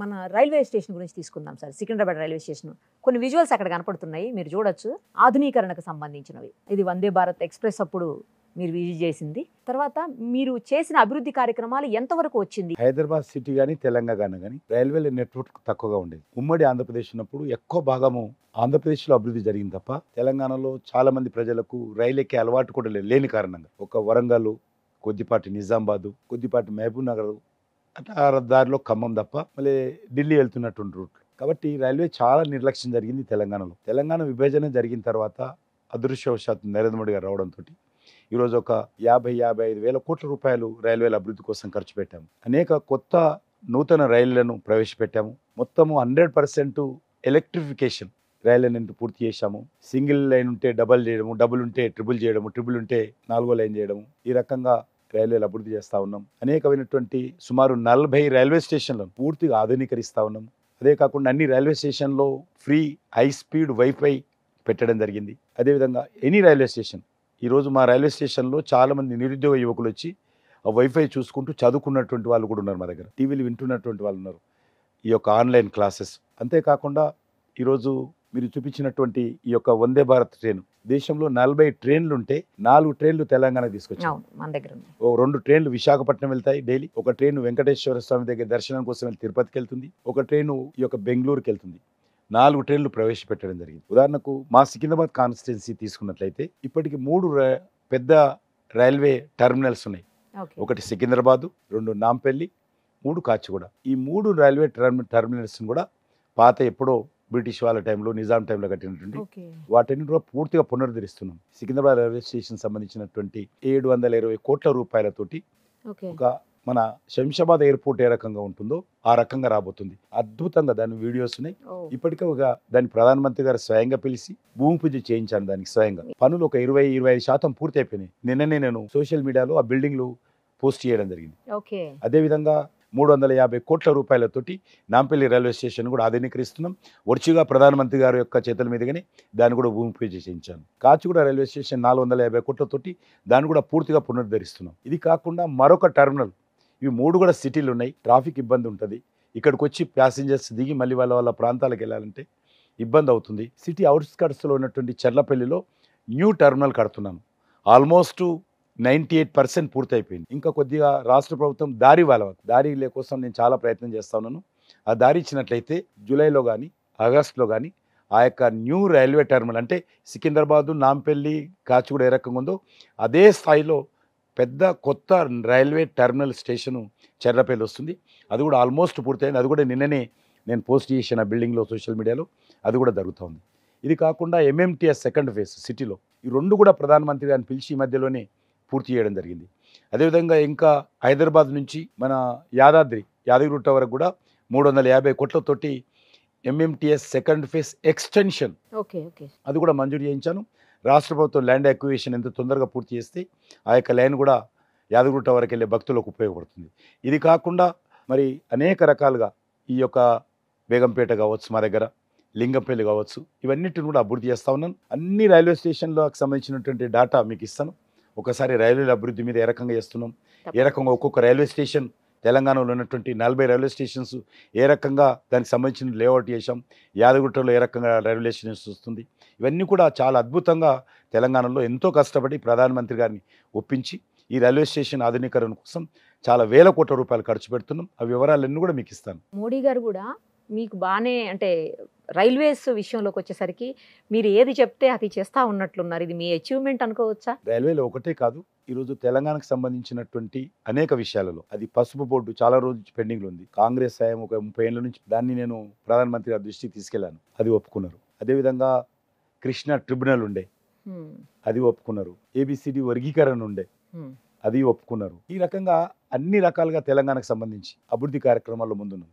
మన railway station గురించి తీసుకుందాం సార్. సికింద్రాబాద్ రైల్వే స్టేషన్ కొన్ని విజువల్స్ అక్కడ కనపడుతున్నాయి, మీరు చూడొచ్చు. ఆధునీకరణకు సంబంధించినవి. ఇది వందే భారత్ ఎక్స్ప్రెస్ అప్పుడు మీరు విజిట్ చేసింది. తర్వాత మీరు చేసిన అభివృద్ధి కార్యక్రమాలు ఎంతవరకు వచ్చింది? హైదరాబాద్ సిటీ కానీ తెలంగాణ కానీ రైల్వేల నెట్వర్క్ తక్కువగా ఉండేది. ఉమ్మడి ఆంధ్రప్రదేశ్ ఉన్నప్పుడు ఎక్కువ భాగము ఆంధ్రప్రదేశ్లో అభివృద్ధి జరిగింది తప్ప తెలంగాణలో చాలా మంది ప్రజలకు రైలు ఎక్కే అలవాటు కూడా లేని కారణంగా ఒక వరంగల్, కొద్దిపాటి నిజామాబాద్, కొద్దిపాటి మహబూబ్ నగర్, అట్లా దారిలో ఖమ్మం తప్ప మళ్ళీ ఢిల్లీ వెళ్తున్నటువంటి రూట్. కాబట్టి రైల్వే చాలా నిర్లక్ష్యం జరిగింది తెలంగాణలో. తెలంగాణ విభజన జరిగిన తర్వాత అదృష్టవశాత్తు నరేంద్ర మోడీ గారు రావడంతో ఈరోజు ఒక 50-55 వేల కోట్ల రూపాయలు రైల్వేల అభివృద్ధి కోసం ఖర్చు పెట్టాము. అనేక కొత్త నూతన రైళ్లను ప్రవేశపెట్టాము. మొత్తము 100% ఎలక్ట్రిఫికేషన్ రైళ్లను పూర్తి చేశాము. సింగిల్ లైన్ ఉంటే డబల్ చేయడము, డబుల్ ఉంటే ట్రిపుల్ చేయడము, ట్రిపుల్ ఉంటే 4వ లైన్ చేయడము, ఈ రకంగా రైల్వేలు అభివృద్ధి చేస్తూ ఉన్నాం. అనేకమైనటువంటి సుమారు 40 రైల్వే స్టేషన్లను పూర్తిగా ఆధునీకరిస్తూ ఉన్నాం. అదే కాకుండా అన్ని రైల్వే స్టేషన్లో ఫ్రీ హై స్పీడ్ వైఫై పెట్టడం జరిగింది. అదేవిధంగా ఎనీ రైల్వే స్టేషన్, ఈరోజు మా రైల్వే స్టేషన్లో చాలామంది నిరుద్యోగ యువకులు వచ్చి ఆ వైఫై చూసుకుంటూ చదువుకున్నటువంటి వాళ్ళు కూడా ఉన్నారు. మా దగ్గర టీవీలు వింటున్నటువంటి వాళ్ళు ఉన్నారు, ఈ యొక్క ఆన్లైన్ క్లాసెస్. అంతేకాకుండా ఈరోజు మీరు చూపించినటువంటి ఈ యొక్క వందే భారత్ ట్రైన్, దేశంలో 40 ట్రైన్లు ఉంటే 4 ట్రైన్లు తెలంగాణ తీసుకొచ్చాం. మన దగ్గర 2 ట్రైన్లు విశాఖపట్నం వెళ్తాయి డైలీ. ఒక ట్రైన్ వెంకటేశ్వర స్వామి దగ్గర దర్శనం కోసం వెళ్ళి తిరుపతికి వెళ్తుంది. ఒక ట్రైను ఈ యొక్క బెంగళూరుకి వెళ్తుంది. 4 ట్రైన్లు ప్రవేశపెట్టడం జరిగింది. ఉదాహరణకు మా సికింద్రాబాద్ కాన్స్టిట్యున్సీ తీసుకున్నట్లయితే ఇప్పటికి 3 పెద్ద రైల్వే టెర్మినల్స్ ఉన్నాయి. ఒకటి సికింద్రాబాదు, 2 నాంపల్లి, 3 కాచిగూడ. ఈ 3 రైల్వే టెర్మినల్స్ కూడా పాత ఎప్పుడో బ్రిటిష్ వాళ్ళ టైంలో, నిజాం టైంలో కట్టినటువంటి వాటిని కూడా పూర్తిగా పునరుద్ధరిస్తున్నాం. సికింద్రాబాద్ రైల్వే స్టేషన్ సంబంధించినటువంటి 720 కోట్ల రూపాయలతోటి ఒక మన శంషాబాద్ ఎయిర్పోర్ట్ ఏ రకంగా ఉంటుందో ఆ రకంగా రాబోతుంది. అద్భుతంగా దాని వీడియోస్ ఉన్నాయి. ఇప్పటికే దాని ప్రధానమంత్రి గారు స్వయంగా పిలిచి భూమి పూజ చేయించాను. దానికి స్వయంగా పనులు ఒక 20-25% పూర్తి అయిపోయినాయి. నిన్ననే నేను సోషల్ మీడియాలో ఆ బిల్డింగ్లు పోస్ట్ చేయడం జరిగింది. అదేవిధంగా 350 కోట్ల రూపాయలతోటి నాంపల్లి రైల్వే స్టేషన్ కూడా ఆధునీకరిస్తున్నాం. వర్చుగా ప్రధానమంత్రి గారి యొక్క చేతుల మీదుగానే దాన్ని కూడా భూమి పూజ చేయించాను. కాచిగూడ రైల్వే స్టేషన్ 450 కోట్లతోటి దాన్ని కూడా పూర్తిగా పునరుద్ధరిస్తున్నాం. ఇది కాకుండా మరొక టెర్మినల్, ఇవి 3 కూడా సిటీలు ఉన్నాయి. ట్రాఫిక్ ఇబ్బంది ఉంటుంది. ఇక్కడికి వచ్చి ప్యాసింజర్స్ దిగి మళ్ళీ వాళ్ళ ప్రాంతాలకు వెళ్ళాలంటే ఇబ్బంది అవుతుంది. సిటీ అవుట్స్కట్స్లో ఉన్నటువంటి చెర్లపల్లిలో న్యూ టెర్మినల్ కడుతున్నాను. ఆల్మోస్ట్ 98% పూర్తయిపోయింది. ఇంకా కొద్దిగా రాష్ట్ర ప్రభుత్వం దారి కోసం నేను చాలా ప్రయత్నం చేస్తా ఉన్నాను. ఆ దారి ఇచ్చినట్లయితే జూలైలో కానీ ఆగస్టులో కానీ ఆ యొక్క న్యూ రైల్వే టెర్మినల్, అంటే సికింద్రాబాదు, నాంపల్లి, కాచిగూడ ఏ రకంగా ఉందో అదే స్థాయిలో పెద్ద కొత్త రైల్వే టెర్మినల్ స్టేషను చెర్లపల్లి వస్తుంది. అది కూడా ఆల్మోస్ట్ పూర్తయింది. అది కూడా నిన్ననే నేను పోస్ట్ చేసిన బిల్డింగ్లో సోషల్ మీడియాలో అది కూడా జరుగుతుంది. ఇది కాకుండా MMTS సెకండ్ ఫేజ్ సిటీలో ఈ 2 కూడా ప్రధానమంత్రి గారిని పిలిచి ఈ మధ్యలోనే పూర్తి చేయడం జరిగింది. అదేవిధంగా ఇంకా హైదరాబాద్ నుంచి మన యాదగిరిగుట్ట వరకు కూడా 350 కోట్లతోటి MMTS సెకండ్ ఫేజ్ ఎక్స్టెన్షన్ అది కూడా మంజూరు చేయించాను. రాష్ట్ర ప్రభుత్వం ల్యాండ్ అక్విజిషన్ ఎంత తొందరగా పూర్తి చేస్తే ఆ యొక్క లైన్ కూడా యాదగిరిగుట్ట వరకు వెళ్ళే భక్తులకు ఉపయోగపడుతుంది. ఇది కాకుండా మరి అనేక రకాలుగా ఈ యొక్క బేగంపేట కావచ్చు, మా దగ్గర లింగంపల్లి కావచ్చు, ఇవన్నిటిని కూడా అభివృద్ధి చేస్తా ఉన్నాను. అన్ని రైల్వే స్టేషన్లకు సంబంధించినటువంటి డేటా మీకు ఇస్తాను. ఒకసారి రైల్వేల అభివృద్ధి మీద ఏ రకంగా చేస్తున్నాం, ఏ రకంగా ఒక్కొక్క రైల్వే స్టేషన్, తెలంగాణలో ఉన్నటువంటి 40 రైల్వే స్టేషన్స్ ఏ రకంగా దానికి సంబంధించిన లేఅవుట్ చేశాం, యాదగిరిగుట్టలో ఏ రకంగా రైల్వే స్టేషన్స్ వస్తుంది, ఇవన్నీ కూడా చాలా అద్భుతంగా తెలంగాణలో ఎంతో కష్టపడి ప్రధానమంత్రి గారిని ఒప్పించి ఈ రైల్వే స్టేషన్ ఆధునీకరణ కోసం చాలా వేల కోట్ల రూపాయలు ఖర్చు పెడుతున్నాం. ఆ వివరాలన్నీ కూడా మీకు ఇస్తాను. మోడీ గారు కూడా మీకు బాగానే, అంటే రైల్వేస్ విషయంలోకి వచ్చేసరికి మీరు ఏది చెప్తే అది చేస్తూ ఉన్నట్లున్నారు. ఇది మీ అచీవ్మెంట్ అనుకోవచ్చా? రైల్వేలో ఒకటే కాదు, ఈరోజు తెలంగాణకు సంబంధించినటువంటి అనేక విషయాలలో అది పసుపు బోర్డు చాలా రోజు పెండింగ్లో ఉంది. కాంగ్రెస్ హయాం ఒక 30 ఏళ్ళ నుంచి దాన్ని నేను ప్రధానమంత్రి గారి దృష్టికి తీసుకెళ్లాను, అది ఒప్పుకున్నారు. అదేవిధంగా కృష్ణా ట్రిబ్యునల్ ఉండే, అది ఒప్పుకున్నారు. ABCD వర్గీకరణ ఉండే, అది ఒప్పుకున్నారు. ఈ రకంగా అన్ని రకాలుగా తెలంగాణకు సంబంధించి అభివృద్ధి కార్యక్రమాల్లో ముందున్నాం.